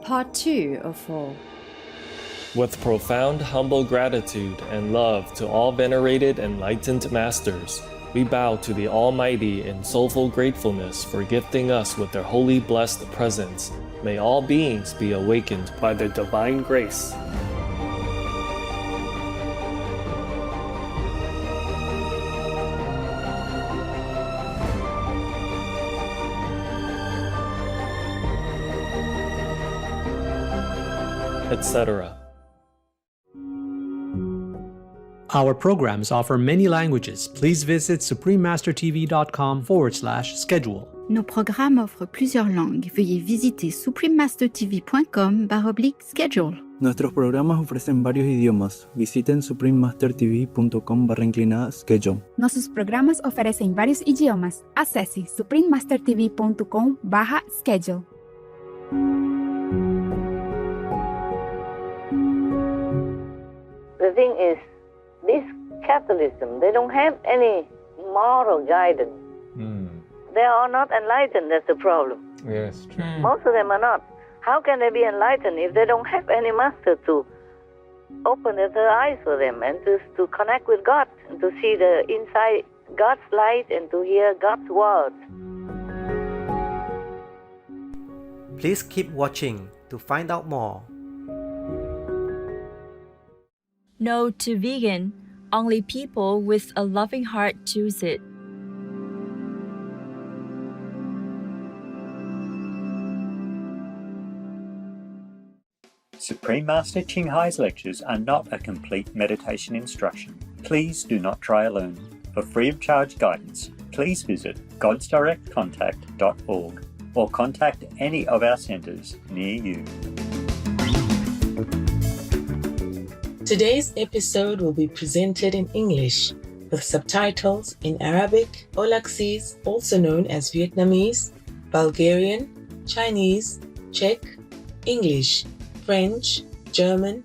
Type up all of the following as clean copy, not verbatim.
Part 2 of 4. With profound humble gratitude and love to all venerated enlightened masters, we bow to the Almighty in soulful gratefulness for gifting us with their holy blessed presence. May all beings be awakened by their divine grace. Etc. Our programs offer many languages. Please visit suprememastertv.com/schedule. Nos programmes offrent plusieurs langues. Veuillez visiter suprememastertv.com/schedule. Nuestros programas ofrecen varios idiomas. Visiten suprememastertv.com/schedule. Nossos programas oferecem vários idiomas. Acesse suprememastertv.com/schedule. The thing is, this Catholicism, they don't have any moral guidance. They are not enlightened, that's the problem. Yes, true. Most of them are not. How can they be enlightened if they don't have any master to open their eyes for them and to connect with God, and to see the inside God's light and to hear God's words? Please keep watching to find out more. No to vegan. Only people with a loving heart choose it. Supreme Master Ching Hai's lectures are not a complete meditation instruction. Please do not try alone. For free of charge guidance, please visit godsdirectcontact.org or contact any of our centres near you. Today's episode will be presented in English with subtitles in Arabic, Olaxese, also known as Vietnamese, Bulgarian, Chinese, Czech, English, French, German,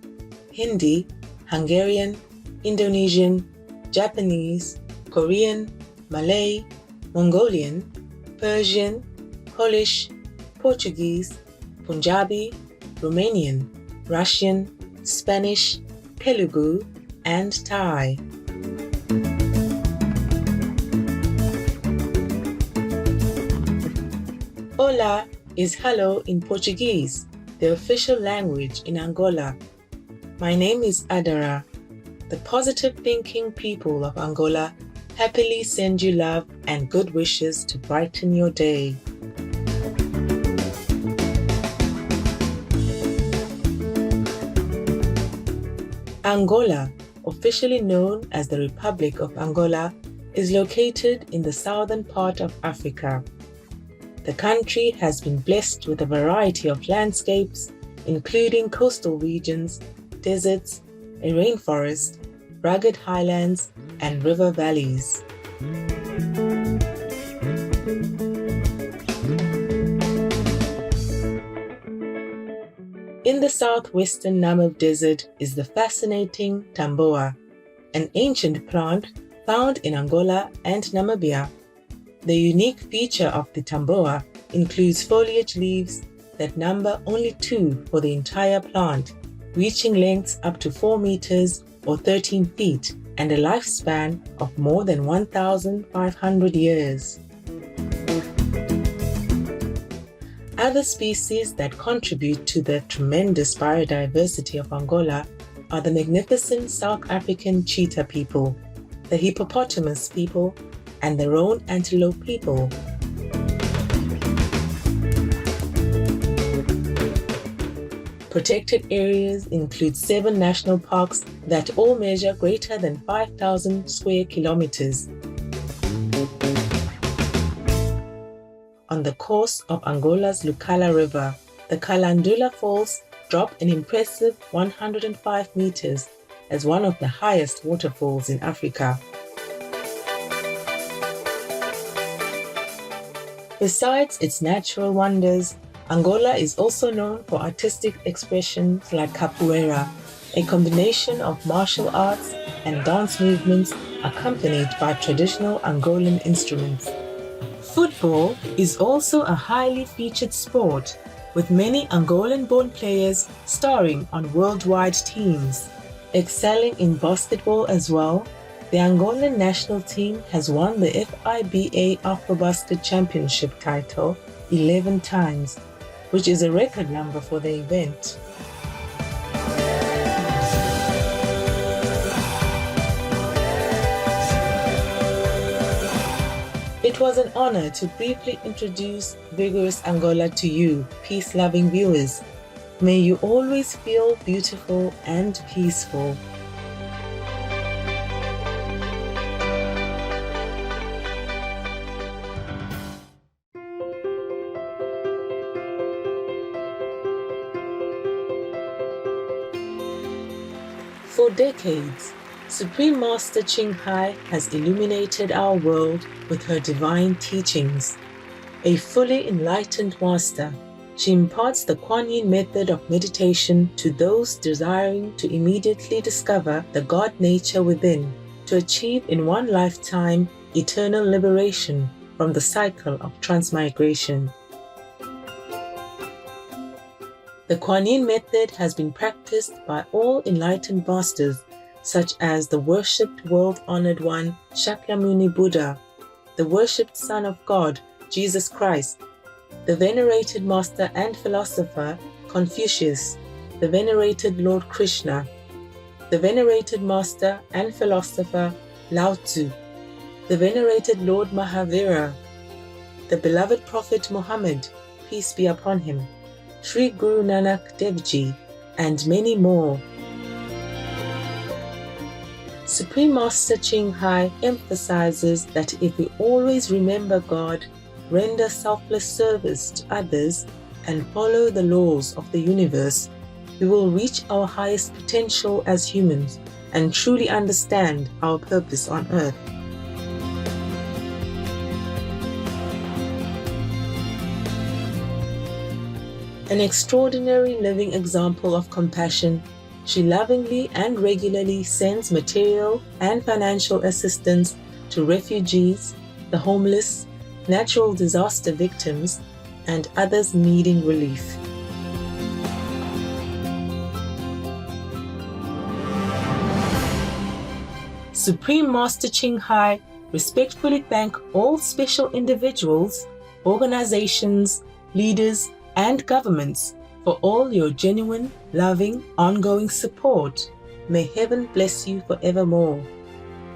Hindi, Hungarian, Indonesian, Japanese, Korean, Malay, Mongolian, Persian, Polish, Portuguese, Punjabi, Romanian, Russian, Spanish, Telugu, and Thai. Hola is hello in Portuguese, the official language in Angola. My name is Adara. The positive thinking people of Angola happily send you love and good wishes to brighten your day. Angola, officially known as the Republic of Angola, is located in the southern part of Africa. The country has been blessed with a variety of landscapes, including coastal regions, deserts, a rainforest, rugged highlands, and river valleys. In the southwestern Namib Desert is the fascinating tamboa, an ancient plant found in Angola and Namibia. The unique feature of the tamboa includes foliage leaves that number only 2 for the entire plant, reaching lengths up to 4 meters or 13 feet and a lifespan of more than 1,500 years. Other species that contribute to the tremendous biodiversity of Angola are the magnificent South African cheetah people, the hippopotamus people, and the roan antelope people. Protected areas include 7 national parks that all measure greater than 5,000 square kilometers. On the course of Angola's Lucala River, the Calandula Falls drop an impressive 105 meters as one of the highest waterfalls in Africa. Besides its natural wonders, Angola is also known for artistic expressions like capoeira, a combination of martial arts and dance movements accompanied by traditional Angolan instruments. Football is also a highly featured sport, with many Angolan-born players starring on worldwide teams. Excelling in basketball as well, the Angolan national team has won the FIBA Afrobasket Championship title 11 times, which is a record number for the event. It was an honor to briefly introduce Vigorous Angola to you, peace-loving viewers. May you always feel beautiful and peaceful. For decades, Supreme Master Ching has illuminated our world with her divine teachings. A fully enlightened master, she imparts the Kuan Yin method of meditation to those desiring to immediately discover the God nature within, to achieve in one lifetime eternal liberation from the cycle of transmigration. The Kuan Yin method has been practiced by all enlightened masters, such as the worshipped world-honored one Shakyamuni Buddha, the worshipped Son of God Jesus Christ, the venerated master and philosopher Confucius, the venerated Lord Krishna, the venerated master and philosopher Lao Tzu, the venerated Lord Mahavira, the beloved Prophet Muhammad, peace be upon him, Sri Guru Nanak Dev Ji, and many more. Supreme Master Ching emphasizes that if we always remember God, render selfless service to others, and follow the laws of the universe, we will reach our highest potential as humans and truly understand our purpose on earth. An extraordinary living example of compassion, she lovingly and regularly sends material and financial assistance to refugees, the homeless, natural disaster victims, and others needing relief. Supreme Master Ching respectfully thank all special individuals, organizations, leaders, and governments for all your genuine, loving, ongoing support. May heaven bless you forevermore.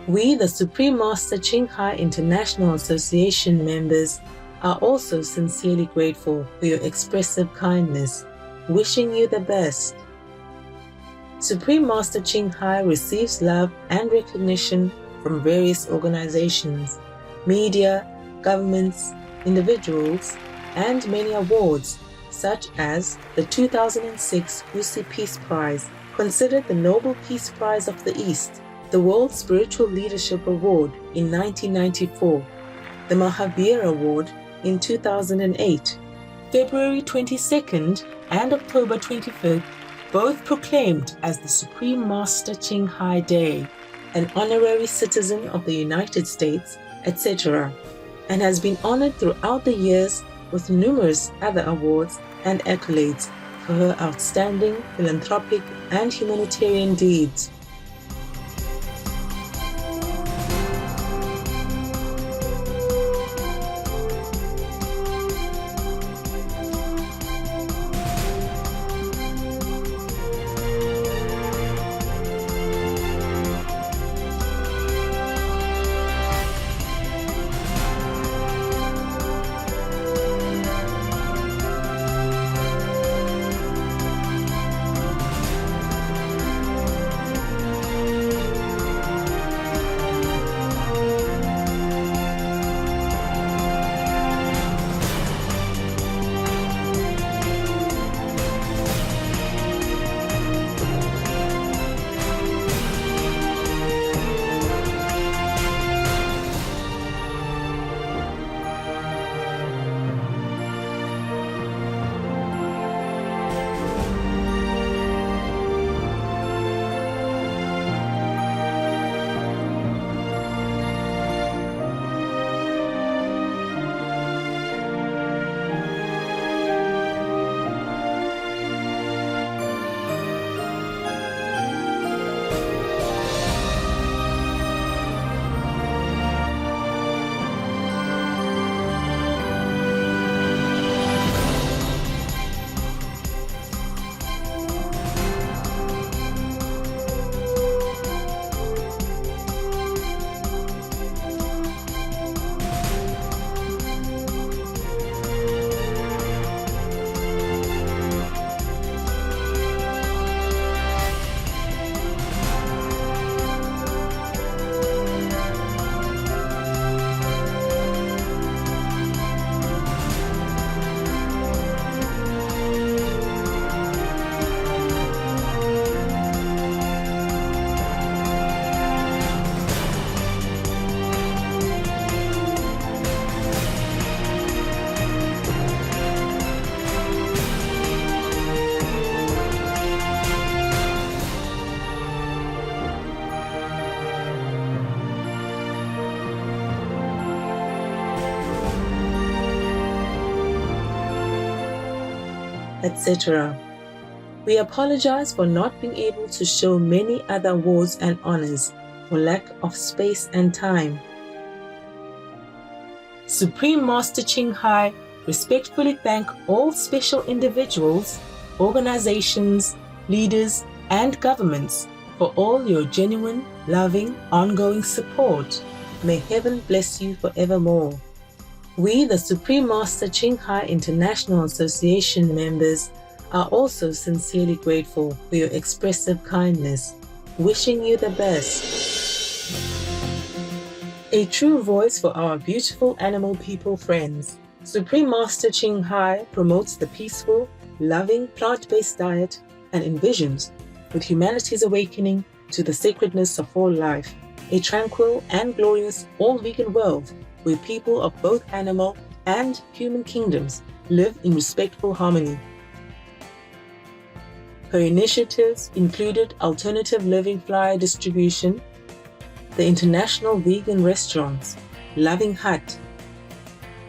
We, the Supreme Master Ching International Association members, are also sincerely grateful for your expressive kindness, wishing you the best. Supreme Master Ching receives love and recognition from various organizations, media, governments, individuals, and many awards, such as the 2006 UC Peace Prize, considered the Nobel Peace Prize of the East, the World Spiritual Leadership Award in 1994, the Mahavir Award in 2008, February 22nd and October 25th, both proclaimed as the Supreme Master Ching Day, an honorary citizen of the United States, etc., and has been honored throughout the years with numerous other awards and accolades for her outstanding philanthropic and humanitarian deeds. etc. We apologize for not being able to show many other awards and honors for lack of space and time. Supreme Master Ching Hai respectfully thank all special individuals, organizations, leaders, and governments for all your genuine, loving, ongoing support. May heaven bless you forevermore. We, the Supreme Master Ching Hai International Association members, are also sincerely grateful for your expressive kindness, wishing you the best. A true voice for our beautiful animal people friends, Supreme Master Ching Hai promotes the peaceful, loving plant-based diet and envisions, with humanity's awakening to the sacredness of all life, a tranquil and glorious all-vegan world where people of both animal and human kingdoms live in respectful harmony. Her initiatives included alternative living flyer distribution, the International Vegan Restaurants, Loving Hut,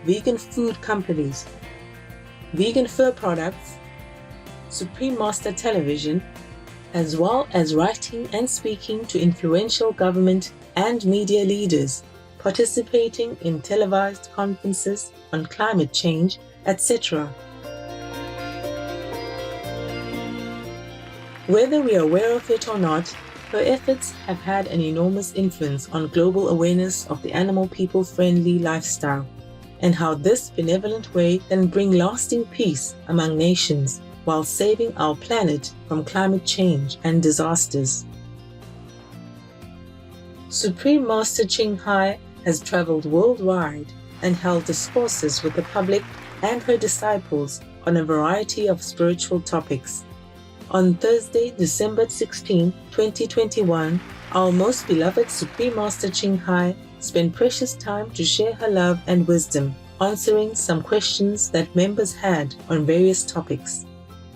vegan food companies, vegan fur products, Supreme Master Television, as well as writing and speaking to influential government and media leaders, participating in televised conferences on climate change, etc. Whether we are aware of it or not, her efforts have had an enormous influence on global awareness of the animal people-friendly lifestyle, and how this benevolent way can bring lasting peace among nations while saving our planet from climate change and disasters. Supreme Master Ching Hai has traveled worldwide and held discourses with the public and her disciples on a variety of spiritual topics. On Thursday, December 16, 2021, our most beloved Supreme Master Ching Hai spent precious time to share her love and wisdom, answering some questions that members had on various topics.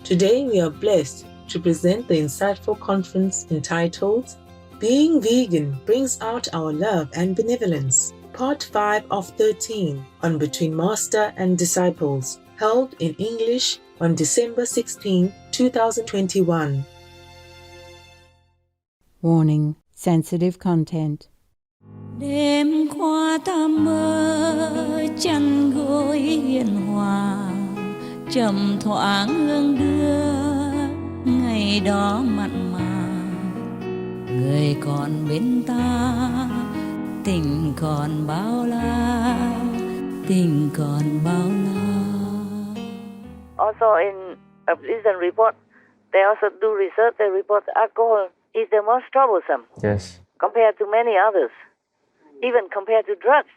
Today, we are blessed to present the insightful conference entitled Being Vegan Brings Out Our Love and Benevolence, Part 5 of 13 on Between Master and Disciples, held in English on December 16, 2021. Warning: sensitive content. Đêm qua ta mơ chăn gối hiền hòa, trầm thoáng hương đưa ngày đó mặn mà. Người còn bên ta, tình còn bao la, tình còn bao la. Also in a recent report, they also do research, they report alcohol is the most troublesome. Yes. Compared to many others. Even compared to drugs.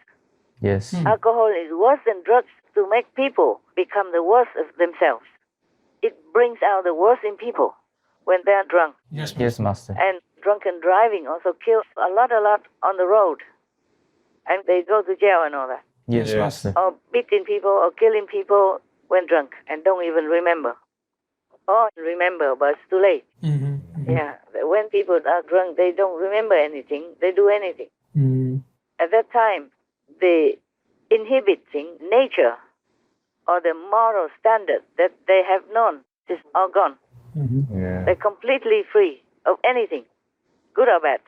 Yes. Alcohol is worse than drugs to make people become the worst of themselves. It brings out the worst in people when they are drunk. Yes, yes, Master. And drunken driving also kills a lot on the road. And they go to jail and all that. Yes, Master. Or beating people or killing people when drunk and don't even remember. Or remember, but it's too late. Yeah, when people are drunk, they don't remember anything. They do anything. At that time, the inhibiting nature or the moral standard that they have known is all gone. They're completely free of anything, good or bad.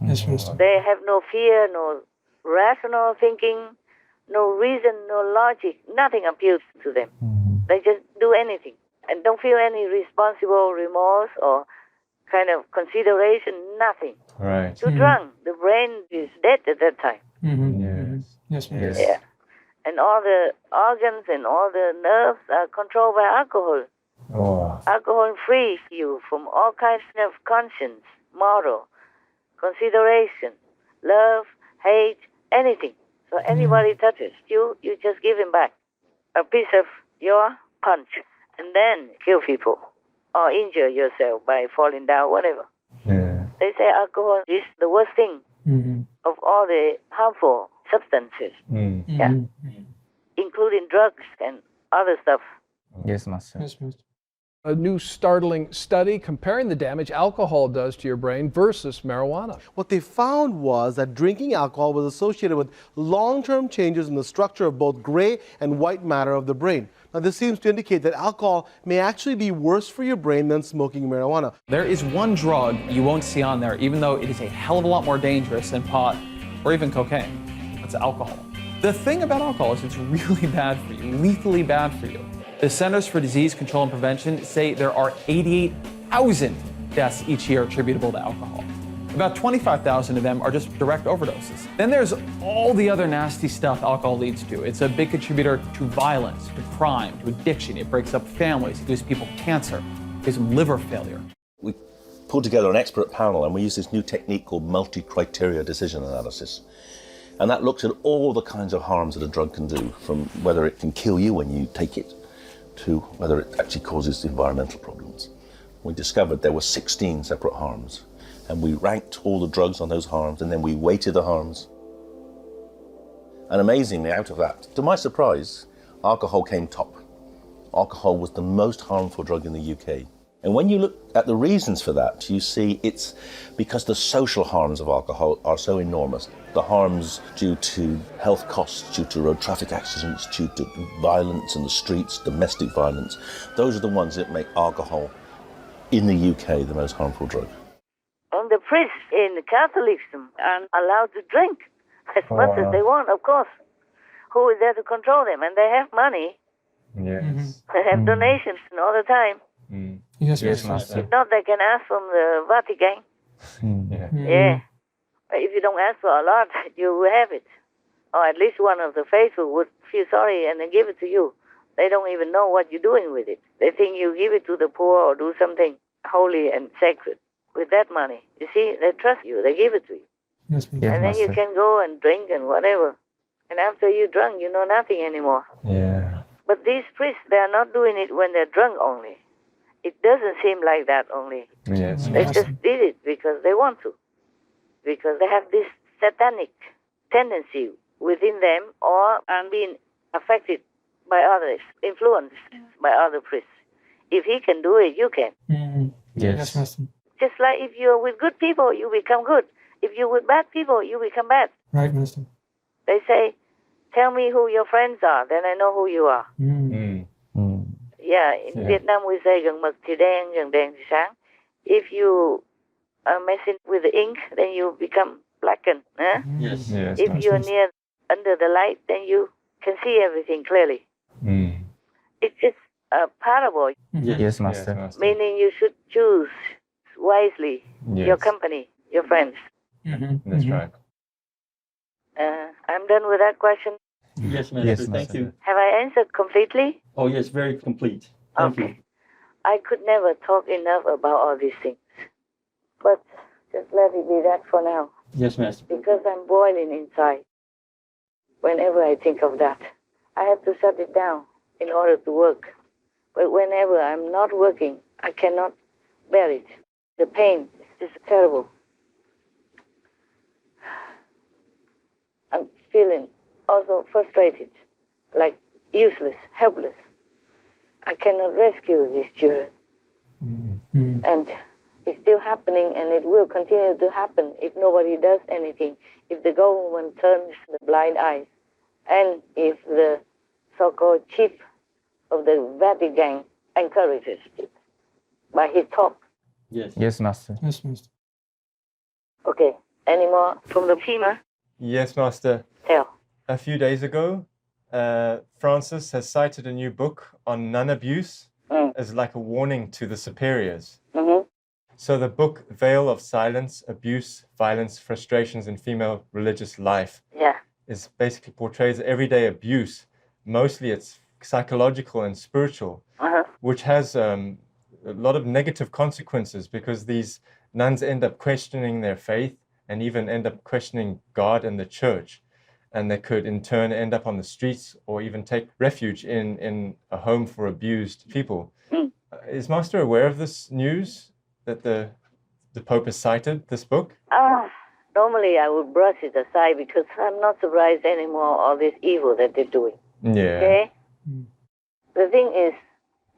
Yes, Master. They have no fear, no rational thinking, no reason, no logic. Nothing appeals to them. They just do anything and don't feel any responsible remorse or kind of consideration, nothing. Right. Too drunk. The brain is dead at that time. Yes. Yes, Yes. Yeah. And all the organs and all the nerves are controlled by alcohol. Oh. Alcohol frees you from all kinds of conscience, moral, consideration, love, hate, anything. So anybody touches you, you just give him back a piece of your punch and then kill people or injure yourself by falling down, whatever. Yeah. They say alcohol is the worst thing of all the harmful substances, yeah, including drugs and other stuff. Yes, Master. Yes, Master. A new startling study comparing the damage alcohol does to your brain versus marijuana. What they found was that drinking alcohol was associated with long-term changes in the structure of both gray and white matter of the brain. Now, this seems to indicate that alcohol may actually be worse for your brain than smoking marijuana. There is one drug you won't see on there, even though it is a hell of a lot more dangerous than pot or even cocaine. It's alcohol. The thing about alcohol is it's really bad for you, lethally bad for you. The Centers for Disease Control and Prevention say there are 88,000 deaths each year attributable to alcohol. About 25,000 of them are just direct overdoses. Then there's all the other nasty stuff alcohol leads to. It's a big contributor to violence, to crime, to addiction. It breaks up families. It gives people cancer. It gives them liver failure. We pulled together an expert panel and we used this new technique called multi-criteria decision analysis. And that looks at all the kinds of harms that a drug can do, from whether it can kill you when you take it, to whether it actually causes environmental problems. We discovered there were 16 separate harms, and we ranked all the drugs on those harms, and then we weighted the harms. And amazingly, out of that, to my surprise, alcohol came top. Alcohol was the most harmful drug in the UK. And when you look at the reasons for that, you see it's because the social harms of alcohol are so enormous. The harms due to health costs, due to road traffic accidents, due to violence in the streets, domestic violence, those are the ones that make alcohol in the UK the most harmful drug. And the priests in Catholicism are allowed to drink as much as they want, of course. Who is there to control them? And they have money. Yes. They have donations all the time. Yes, Master. If not, they can ask from the Vatican. Yeah. If you don't ask for a lot, you will have it. Or at least one of the faithful would feel sorry and then give it to you. They don't even know what you're doing with it. They think you give it to the poor or do something holy and sacred with that money. You see, they trust you. They give it to you. Yes, and then you can go and drink and whatever. And after you're drunk, you know nothing anymore. Yeah. But these priests, they are not doing it when they're drunk only. It doesn't seem like that only. Yes. They just did it because they want to. Because they have this satanic tendency within them or are being affected by others, influenced by other priests. If he can do it, you can. Yes, Master. Just like if you're with good people, you become good. If you're with bad people, you become bad. Right, Master. They say, tell me who your friends are, then I know who you are. Yeah, in Vietnam we say gần mực thì đen, gần đèn thì sáng. If you are messing with the ink, then you become blackened. Yes. If you're near under the light, then you can see everything clearly. It's just a parable. Yes, Master. Meaning you should choose wisely your company, your friends. That's right. I'm done with that question. Yes, Master. Thank you. Have I answered completely? Oh, yes, very complete. Thank you. I could never talk enough about all these things. But just let it be that for now. Yes, Master. Because I'm boiling inside whenever I think of that. I have to shut it down in order to work. But whenever I'm not working, I cannot bear it. The pain is terrible. I'm feeling also frustrated, like useless, helpless. I cannot rescue these children. And it's still happening, and it will continue to happen if nobody does anything, if the government turns the blind eye, and if the so-called chief of the Vatican encourages it by his talk. Yes. Yes, Master. Yes, Master. Okay, any more from the team? Yes, Master. Tell. A few days ago, Francis has cited a new book on nun abuse as like a warning to the superiors. So the book Veil of Silence, Abuse, Violence, Frustrations in Female Religious Life is basically portrays everyday abuse. Mostly it's psychological and spiritual, which has a lot of negative consequences because these nuns end up questioning their faith and even end up questioning God and the church. And they could in turn end up on the streets or even take refuge in a home for abused people. Is Master aware of this news that the Pope has cited this book? Normally I would brush it aside because I'm not surprised anymore of this evil that they're doing. Yeah. Okay? The thing is,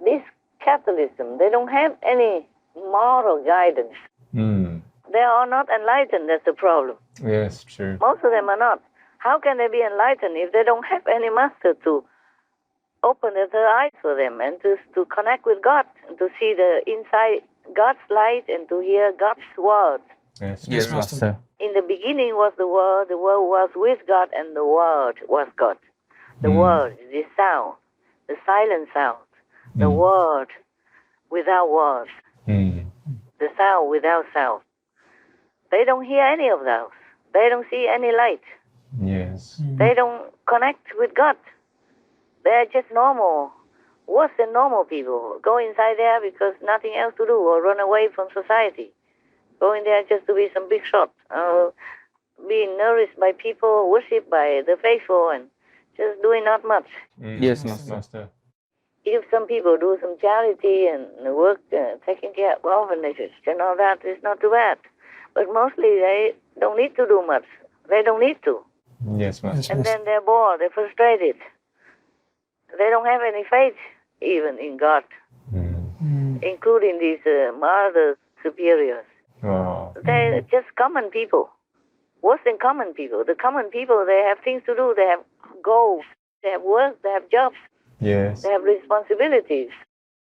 this Catholicism, they don't have any moral guidance. They are not enlightened, that's the problem. Yes, true. Most of them are not. How can they be enlightened if they don't have any master to open the third eyes for them and to connect with God, and to see the inside God's light and to hear God's word? Yes, Master. In the beginning was the Word was with God, and the Word was God. The Word, the sound, the silent sound, the Word without words, the sound without sound. They don't hear any of those. They don't see any light. Yes. They don't connect with God. They're just normal, worse than normal people. Go inside there because nothing else to do, or run away from society. Go in there just to be some big shot, being nourished by people, worshipped by the faithful, and just doing not much. Yes, Master. If some people do some charity and work taking care of orphanages and all that, it's not too bad. But mostly they don't need to do much. They don't need to. Yes, Master. And then they're bored, they're frustrated. They don't have any faith even in God, including these mother superiors. Oh. They're just common people, worse than common people. The common people, they have things to do, they have goals, they have work, they have jobs, Yes. they have responsibilities.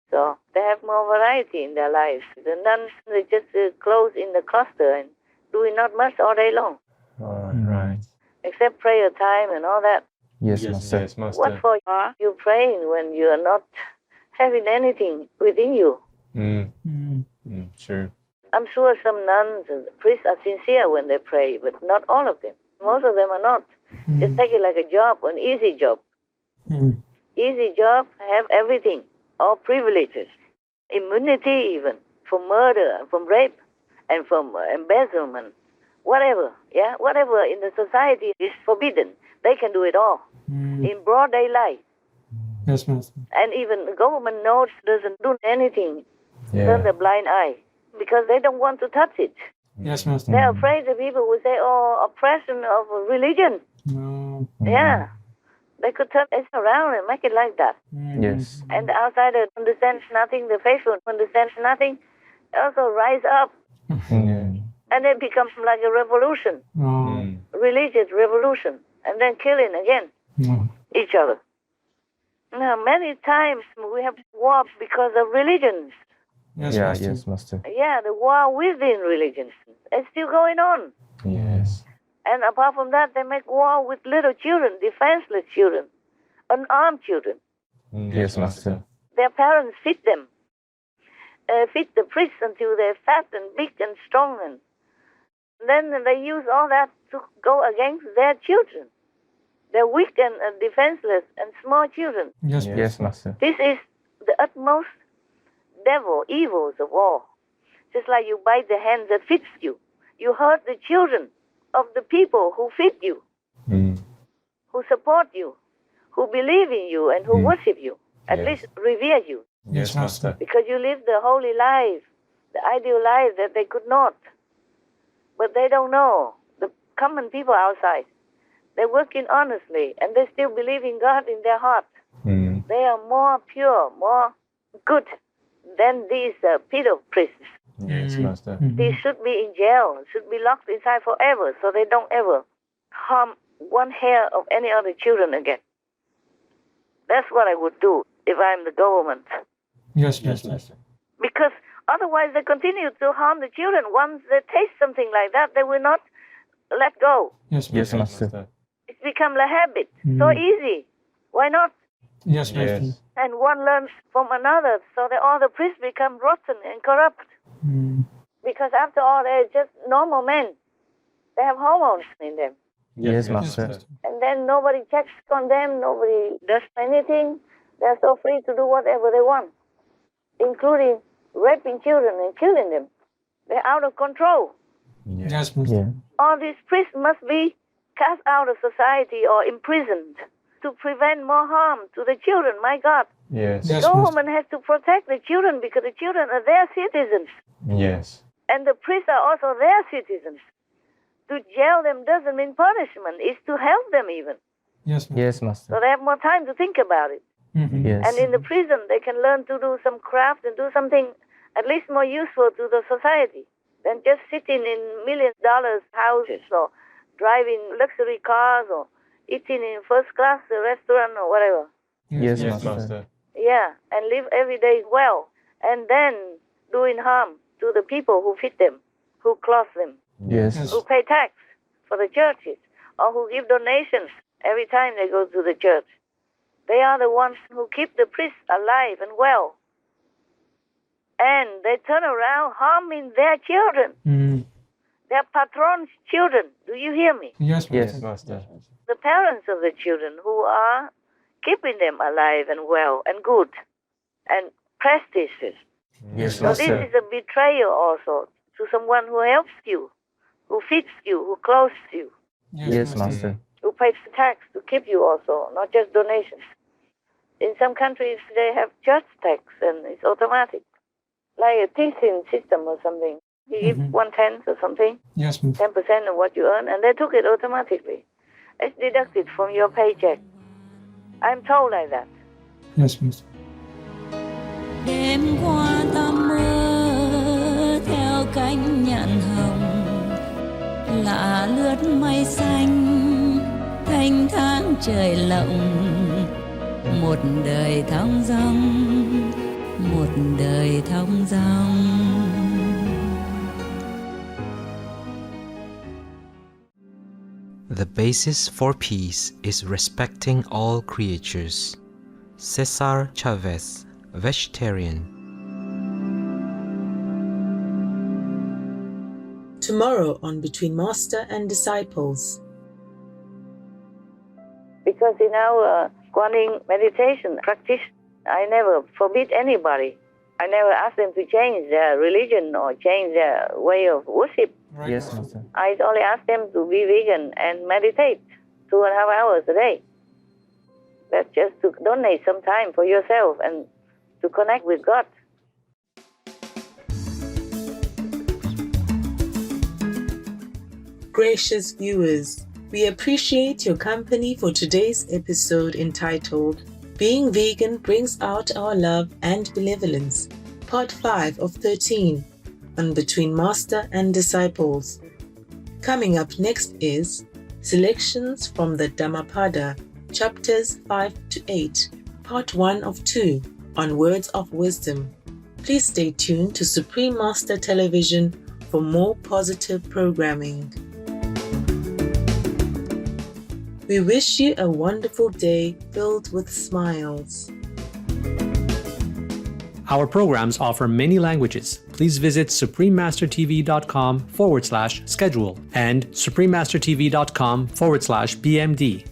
So they have more variety in their lives. The nuns, they just close in the cloister and doing not much all day long. Right. Except prayer time and all that. Yes, Master. Yes, Master. What for are you praying when you are not having anything within you? True. I'm sure some nuns and priests are sincere when they pray, but not all of them. Most of them are not. Just take it like a job, an easy job. Easy job, have everything, all privileges, immunity even, from murder, from rape, and from embezzlement, whatever, whatever in the society is forbidden. They can do it all in broad daylight. Yes, Master. And even the government knows doesn't do anything, turn the blind eye, because they don't want to touch it. Yes, Master. They're afraid the people will say, oh, oppression of religion. No. Yeah. They could turn it around and make it like that. Yes. And the outsider understands nothing, the faithful understands nothing, also rise up. And then becomes like a revolution, religious revolution, and then killing again each other. Now, many times we have war because of religions. Yes, Master. Yes, Master. Yeah, the war within religions. It's still going on. Yes. And apart from that, they make war with little children, defenseless children, unarmed children. Yes, Master. Their parents feed them, feed the priests until they're fat and big and strong. And then they use all that to go against their children. They're weak and defenseless and small children. Yes, yes, Master. This is the utmost devil, evils of all. Just like you bite the hand that feeds you. You hurt the children of the people who feed you, who support you, who believe in you and who worship you, at least revere you. Yes, Master. Because you live the holy life, the ideal life that they could not. But they don't know. The common people outside, they're working honestly and they still believe in God in their heart. They are more pure, more good than these pedo priests. Yes, Master. They should be in jail, should be locked inside forever so they don't ever harm one hair of any other children again. That's what I would do if I'm the government. Yes, yes, Master. Because otherwise they continue to harm the children. Once they taste something like that, they will not let go. Yes, yes, Master. It's become a habit. So easy. Why not? Yes, Master. And one learns from another, so that all the priests become rotten and corrupt. Because after all, they're just normal men. They have hormones in them. Yes, Master. And then nobody checks on them, nobody does anything. They're so free to do whatever they want, including raping children and killing them. They're out of control. Yes, Master. All these priests must be cast out of society or imprisoned to prevent more harm to the children, my God. Yes. The government has to protect the children because the children are their citizens. Yes. And the priests are also their citizens. To jail them doesn't mean punishment, it's to help them even. Yes, yes, Master. So they have more time to think about it. Yes. And in the prison, they can learn to do some craft and do something at least more useful to the society than just sitting in $1,000,000 houses or driving luxury cars or eating in first-class restaurant or whatever. Yes, Yes, Master. Master. Yeah, and live every day well, and then doing harm to the people who feed them, who clothe them, Yes. who pay tax for the churches, or who give donations every time they go to the church. They are the ones who keep the priests alive and well. And they turn around harming their children, their patron's children. Do you hear me? Yes, Yes, Master. The parents of the children who are keeping them alive and well and good and prestigious. Yes, So this is a betrayal also to someone who helps you, who feeds you, who clothes you, Yes, Master. who pays tax to keep you also, not just donations. In some countries, they have church tax and it's automatic, like a teaching system or something. You give 1/10 or something, Yes, 10% of what you earn, and they took it automatically. It's deducted from your paycheck. I'm told like that. Yes, Master. Đêm qua ta mơ theo cánh nhạn hồng, lạ lướt mây xanh, thanh thang trời lộng, một đời thong dong, một đời thong dong. The basis for peace is respecting all creatures. Cesar Chavez, vegetarian. Tomorrow on Between Master and Disciples. Because in our Guanyin meditation practice, I never forbid anybody. I never ask them to change their religion or change their way of worship. Yes, Master. I only ask them to be vegan and meditate 2.5 hours a day. That's just to donate some time for yourself and to connect with God. Gracious viewers, we appreciate your company for today's episode entitled Being Vegan Brings Out Our Love and Benevolence, Part 5 of 13, on Between Master and Disciples. Coming up next is selections from the Dhammapada, chapters 5 to 8, part 1 of 2, on Words of Wisdom. Please stay tuned to Supreme Master Television for more positive programming. We wish you a wonderful day filled with smiles. Our programs offer many languages. Please visit suprememastertv.com/schedule and suprememastertv.com/BMD.